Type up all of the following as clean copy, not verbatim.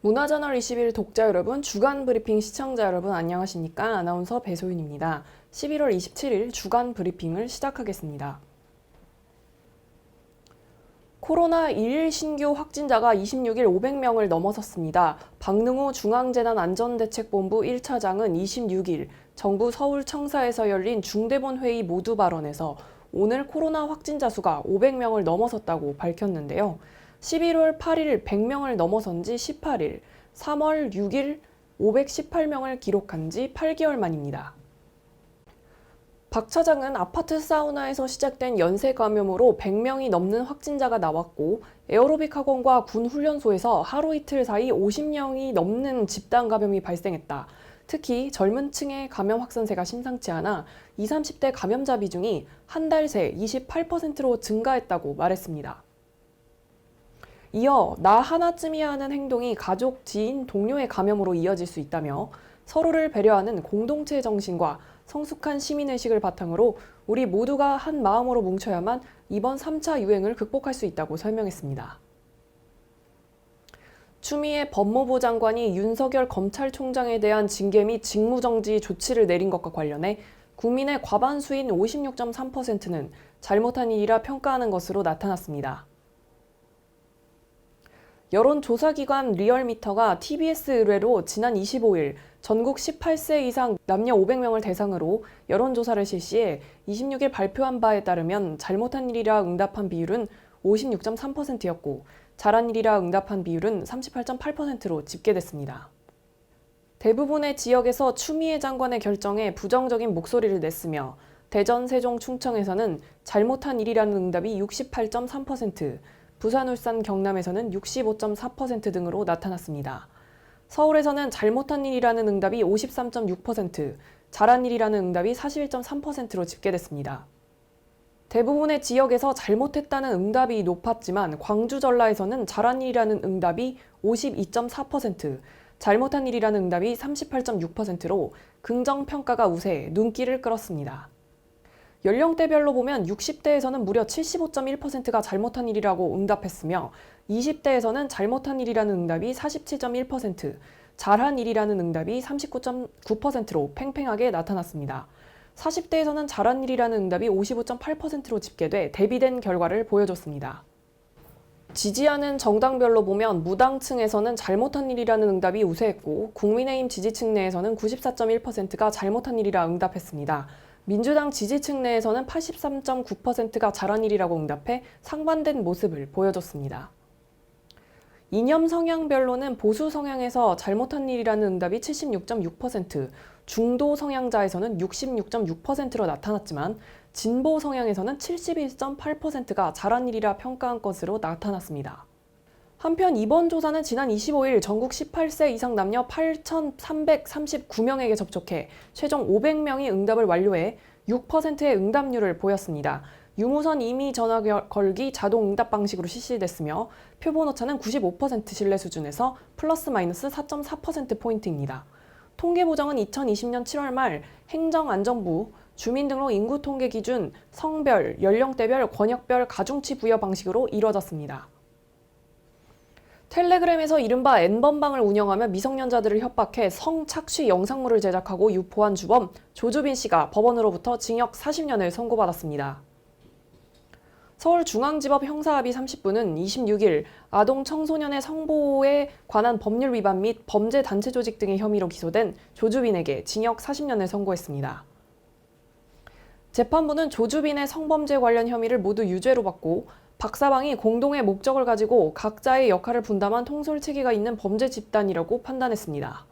문화저널 21 독자 여러분, 주간 브리핑 시청자 여러분 안녕하십니까? 아나운서 배소윤입니다. 11월 27일 주간 브리핑을 시작하겠습니다. 코로나 1일 신규 확진자가 26일 500명을 넘어섰습니다. 박능우 중앙재난안전대책본부 1차장은 26일 정부 서울청사에서 열린 중대본 회의 모두 발언에서 오늘 코로나 확진자 수가 500명을 넘어섰다고 밝혔는데요. 11월 8일 100명을 넘어선 지 18일, 3월 6일 518명을 기록한 지 8개월 만입니다. 박 차장은 아파트 사우나에서 시작된 연쇄 감염으로 100명이 넘는 확진자가 나왔고 에어로빅 학원과 군 훈련소에서 하루 이틀 사이 50명이 넘는 집단 감염이 발생했다. 특히 젊은 층의 감염 확산세가 심상치 않아 20, 30대 감염자 비중이 한 달 새 28%로 증가했다고 말했습니다. 이어 나 하나쯤이야 하는 행동이 가족, 지인, 동료의 감염으로 이어질 수 있다며 서로를 배려하는 공동체 정신과 성숙한 시민의식을 바탕으로 우리 모두가 한 마음으로 뭉쳐야만 이번 3차 유행을 극복할 수 있다고 설명했습니다. 추미애 법무부 장관이 윤석열 검찰총장에 대한 징계 및 직무정지 조치를 내린 것과 관련해 국민의 과반수인 56.3%는 잘못한 일이라 평가하는 것으로 나타났습니다. 여론조사기관 리얼미터가 TBS 의뢰로 지난 25일 전국 18세 이상 남녀 500명을 대상으로 여론조사를 실시해 26일 발표한 바에 따르면 잘못한 일이라 응답한 비율은 56.3%였고 잘한 일이라 응답한 비율은 38.8%로 집계됐습니다. 대부분의 지역에서 추미애 장관의 결정에 부정적인 목소리를 냈으며 대전, 세종, 충청에서는 잘못한 일이라는 응답이 68.3%, 부산, 울산, 경남에서는 65.4% 등으로 나타났습니다. 서울에서는 잘못한 일이라는 응답이 53.6%, 잘한 일이라는 응답이 41.3%로 집계됐습니다. 대부분의 지역에서 잘못했다는 응답이 높았지만 광주, 전라에서는 잘한 일이라는 응답이 52.4%, 잘못한 일이라는 응답이 38.6%로 긍정평가가 우세 눈길을 끌었습니다. 연령대별로 보면 60대에서는 무려 75.1%가 잘못한 일이라고 응답했으며 20대에서는 잘못한 일이라는 응답이 47.1%, 잘한 일이라는 응답이 39.9%로 팽팽하게 나타났습니다. 40대에서는 잘한 일이라는 응답이 55.8%로 집계돼 대비된 결과를 보여줬습니다. 지지하는 정당별로 보면 무당층에서는 잘못한 일이라는 응답이 우세했고 국민의힘 지지층 내에서는 94.1%가 잘못한 일이라 응답했습니다. 민주당 지지층 내에서는 83.9%가 잘한 일이라고 응답해 상반된 모습을 보여줬습니다. 이념 성향별로는 보수 성향에서 잘못한 일이라는 응답이 76.6%, 중도 성향자에서는 66.6%로 나타났지만 진보 성향에서는 71.8%가 잘한 일이라 평가한 것으로 나타났습니다. 한편 이번 조사는 지난 25일 전국 18세 이상 남녀 8,339명에게 접촉해 최종 500명이 응답을 완료해 6%의 응답률을 보였습니다. 유무선 임의 전화 걸기 자동 응답 방식으로 실시됐으며 표본 오차는 95% 신뢰 수준에서 플러스 마이너스 4.4%포인트입니다. 통계 보정은 2020년 7월 말 행정안전부 주민등록 인구통계 기준 성별, 연령대별, 권역별 가중치 부여 방식으로 이뤄졌습니다. 텔레그램에서 이른바 N번방을 운영하며 미성년자들을 협박해 성착취 영상물을 제작하고 유포한 주범 조주빈 씨가 법원으로부터 징역 40년을 선고받았습니다. 서울중앙지법 형사합의 30부는 26일 아동 청소년의 성보호에 관한 법률 위반 및 범죄 단체 조직 등의 혐의로 기소된 조주빈에게 징역 40년을 선고했습니다. 재판부는 조주빈의 성범죄 관련 혐의를 모두 유죄로 받고 박사방이 공동의 목적을 가지고 각자의 역할을 분담한 통솔체계가 있는 범죄 집단이라고 판단했습니다.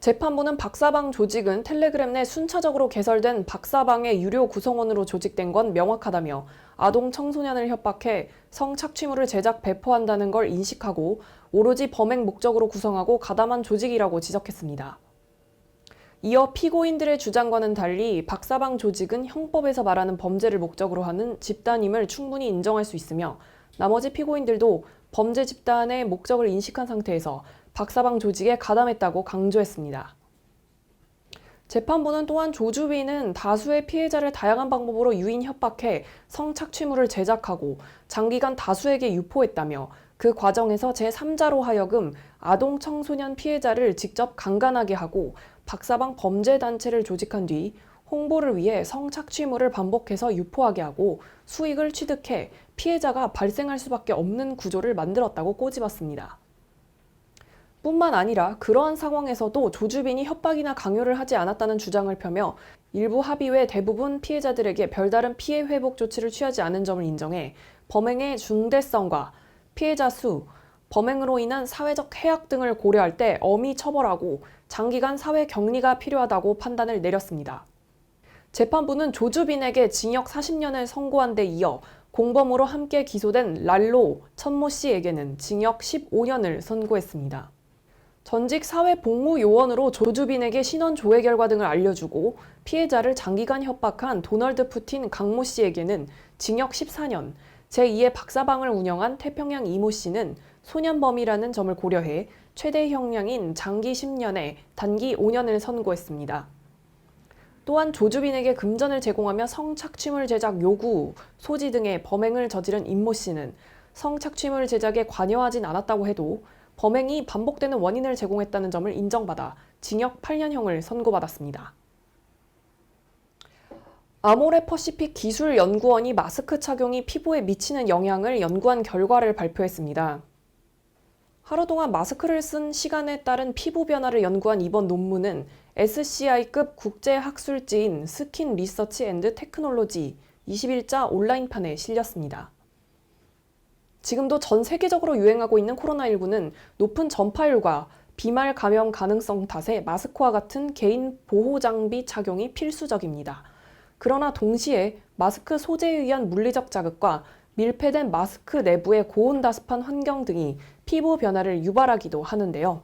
재판부는 박사방 조직은 텔레그램 내 순차적으로 개설된 박사방의 유료 구성원으로 조직된 건 명확하다며 아동 청소년을 협박해 성착취물을 제작 배포한다는 걸 인식하고 오로지 범행 목적으로 구성하고 가담한 조직이라고 지적했습니다. 이어 피고인들의 주장과는 달리 박사방 조직은 형법에서 말하는 범죄를 목적으로 하는 집단임을 충분히 인정할 수 있으며 나머지 피고인들도 범죄 집단의 목적을 인식한 상태에서 박사방 조직에 가담했다고 강조했습니다. 재판부는 또한 조주빈은 다수의 피해자를 다양한 방법으로 유인 협박해 성착취물을 제작하고 장기간 다수에게 유포했다며 그 과정에서 제3자로 하여금 아동 청소년 피해자를 직접 강간하게 하고 박사방 범죄단체를 조직한 뒤 홍보를 위해 성착취물을 반복해서 유포하게 하고 수익을 취득해 피해자가 발생할 수밖에 없는 구조를 만들었다고 꼬집었습니다. 뿐만 아니라 그러한 상황에서도 조주빈이 협박이나 강요를 하지 않았다는 주장을 펴며 일부 합의 대부분 피해자들에게 별다른 피해 회복 조치를 취하지 않은 점을 인정해 범행의 중대성과 피해자 수, 범행으로 인한 사회적 해악 등을 고려할 때 엄히 처벌하고 장기간 사회 격리가 필요하다고 판단을 내렸습니다. 재판부는 조주빈에게 징역 40년을 선고한 데 이어 공범으로 함께 기소된 랄로 천모 씨에게는 징역 15년을 선고했습니다. 전직 사회복무요원으로 조주빈에게 신원 조회 결과 등을 알려주고 피해자를 장기간 협박한 도널드 푸틴 강모 씨에게는 징역 14년, 제2의 박사방을 운영한 태평양 이모 씨는 소년범이라는 점을 고려해 최대 형량인 장기 10년에 단기 5년을 선고했습니다. 또한 조주빈에게 금전을 제공하며 성착취물 제작 요구, 소지 등의 범행을 저지른 임모 씨는 성착취물 제작에 관여하진 않았다고 해도 범행이 반복되는 원인을 제공했다는 점을 인정받아 징역 8년형을 선고받았습니다. 아모레퍼시픽 기술연구원이 마스크 착용이 피부에 미치는 영향을 연구한 결과를 발표했습니다. 하루 동안 마스크를 쓴 시간에 따른 피부 변화를 연구한 이번 논문은 SCI급 국제학술지인 스킨 리서치 앤드 테크놀로지 21자 온라인판에 실렸습니다. 지금도 전 세계적으로 유행하고 있는 코로나19는 높은 전파율과 비말 감염 가능성 탓에 마스크와 같은 개인 보호 장비 착용이 필수적입니다. 그러나 동시에 마스크 소재에 의한 물리적 자극과 밀폐된 마스크 내부의 고온다습한 환경 등이 피부 변화를 유발하기도 하는데요.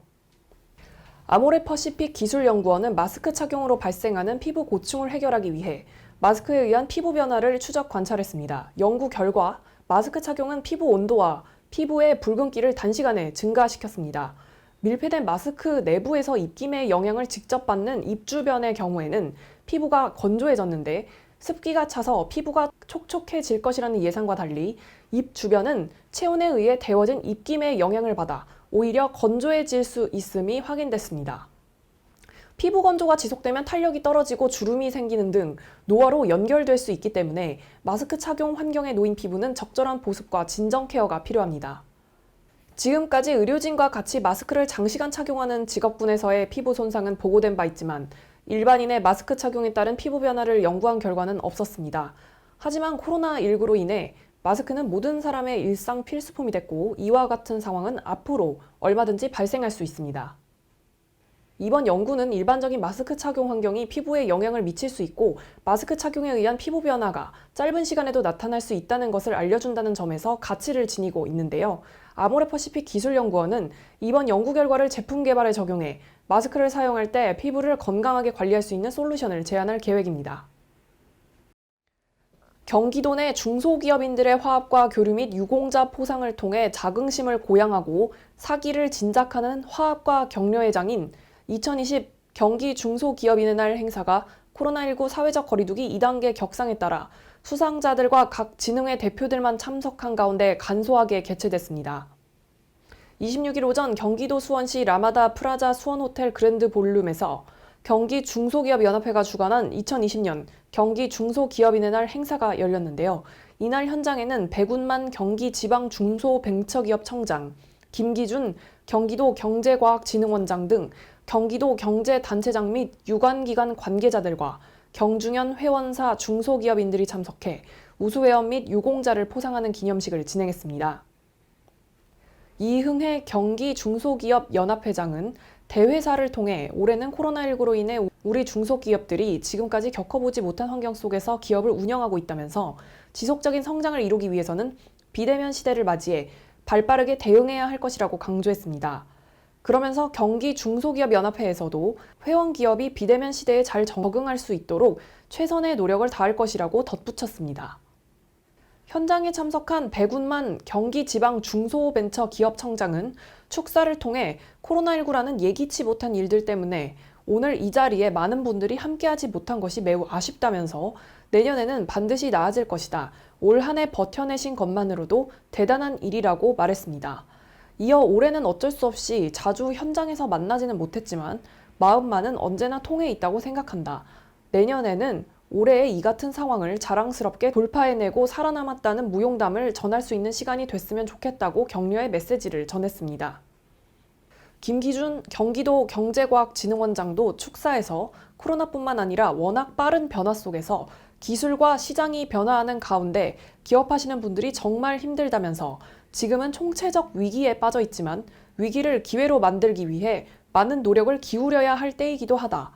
아모레퍼시픽 기술연구원은 마스크 착용으로 발생하는 피부 고충을 해결하기 위해 마스크에 의한 피부 변화를 추적 관찰했습니다. 연구 결과 마스크 착용은 피부 온도와 피부의 붉은기를 단시간에 증가시켰습니다. 밀폐된 마스크 내부에서 입김의 영향을 직접 받는 입 주변의 경우에는 피부가 건조해졌는데 습기가 차서 피부가 촉촉해질 것이라는 예상과 달리 입 주변은 체온에 의해 데워진 입김의 영향을 받아 오히려 건조해질 수 있음이 확인됐습니다. 피부 건조가 지속되면 탄력이 떨어지고 주름이 생기는 등 노화로 연결될 수 있기 때문에 마스크 착용 환경에 놓인 피부는 적절한 보습과 진정 케어가 필요합니다. 지금까지 의료진과 같이 마스크를 장시간 착용하는 직업군에서의 피부 손상은 보고된 바 있지만 일반인의 마스크 착용에 따른 피부 변화를 연구한 결과는 없었습니다. 하지만 코로나19로 인해 마스크는 모든 사람의 일상 필수품이 됐고 이와 같은 상황은 앞으로 얼마든지 발생할 수 있습니다. 이번 연구는 일반적인 마스크 착용 환경이 피부에 영향을 미칠 수 있고 마스크 착용에 의한 피부 변화가 짧은 시간에도 나타날 수 있다는 것을 알려준다는 점에서 가치를 지니고 있는데요. 아모레퍼시픽 기술연구원은 이번 연구 결과를 제품 개발에 적용해 마스크를 사용할 때 피부를 건강하게 관리할 수 있는 솔루션을 제안할 계획입니다. 경기도 내 중소기업인들의 화합과 교류 및 유공자 포상을 통해 자긍심을 고양하고 사기를 진작하는 화합과 격려회장인 2020 경기 중소기업인의 날 행사가 코로나19 사회적 거리두기 2단계 격상에 따라 수상자들과 각 진흥회 대표들만 참석한 가운데 간소하게 개최됐습니다. 26일 오전 경기도 수원시 라마다 프라자 수원호텔 그랜드 볼룸에서 경기 중소기업연합회가 주관한 2020년 경기 중소기업인의 날 행사가 열렸는데요. 이날 현장에는 백운만 경기지방중소벤처기업청장, 김기준 경기도 경제과학진흥원장 등 경기도 경제단체장 및 유관기관 관계자들과 경중현 회원사 중소기업인들이 참석해 우수회원 및 유공자를 포상하는 기념식을 진행했습니다. 이흥혜 경기중소기업연합회장은 대회사를 통해 올해는 코로나19로 인해 우리 중소기업들이 지금까지 겪어보지 못한 환경 속에서 기업을 운영하고 있다면서 지속적인 성장을 이루기 위해서는 비대면 시대를 맞이해 발빠르게 대응해야 할 것이라고 강조했습니다. 그러면서 경기중소기업연합회에서도 회원기업이 비대면 시대에 잘 적응할 수 있도록 최선의 노력을 다할 것이라고 덧붙였습니다. 현장에 참석한 백운만 경기지방중소벤처기업청장은 축사를 통해 코로나19라는 예기치 못한 일들 때문에 오늘 이 자리에 많은 분들이 함께하지 못한 것이 매우 아쉽다면서 내년에는 반드시 나아질 것이다. 올 한 해 버텨내신 것만으로도 대단한 일이라고 말했습니다. 이어 올해는 어쩔 수 없이 자주 현장에서 만나지는 못했지만 마음만은 언제나 통해 있다고 생각한다. 내년에는 올해의 이 같은 상황을 자랑스럽게 돌파해내고 살아남았다는 무용담을 전할 수 있는 시간이 됐으면 좋겠다고 격려의 메시지를 전했습니다. 김기준 경기도 경제과학진흥원장도 축사에서 코로나뿐만 아니라 워낙 빠른 변화 속에서 기술과 시장이 변화하는 가운데 기업하시는 분들이 정말 힘들다면서 지금은 총체적 위기에 빠져 있지만 위기를 기회로 만들기 위해 많은 노력을 기울여야 할 때이기도 하다.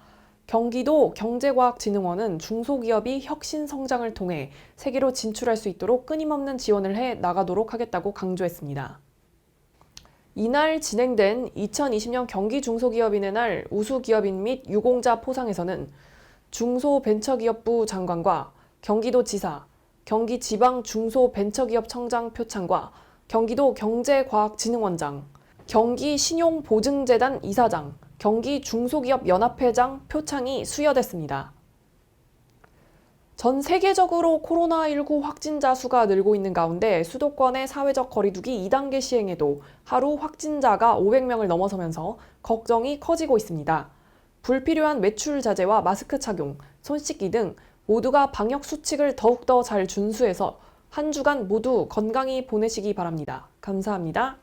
경기도 경제과학진흥원은 중소기업이 혁신 성장을 통해 세계로 진출할 수 있도록 끊임없는 지원을 해 나가도록 하겠다고 강조했습니다. 이날 진행된 2020년 경기 중소기업인의 날 우수기업인 및 유공자 포상에서는 중소벤처기업부 장관과 경기도지사, 경기지방중소벤처기업청장 표창과 경기도 경제과학진흥원장, 경기신용보증재단 이사장, 경기중소기업연합회장 표창이 수여됐습니다. 전 세계적으로 코로나19 확진자 수가 늘고 있는 가운데 수도권의 사회적 거리두기 2단계 시행에도 하루 확진자가 500명을 넘어서면서 걱정이 커지고 있습니다. 불필요한 외출 자제와 마스크 착용, 손 씻기 등 모두가 방역 수칙을 더욱더 잘 준수해서 한 주간 모두 건강히 보내시기 바랍니다. 감사합니다.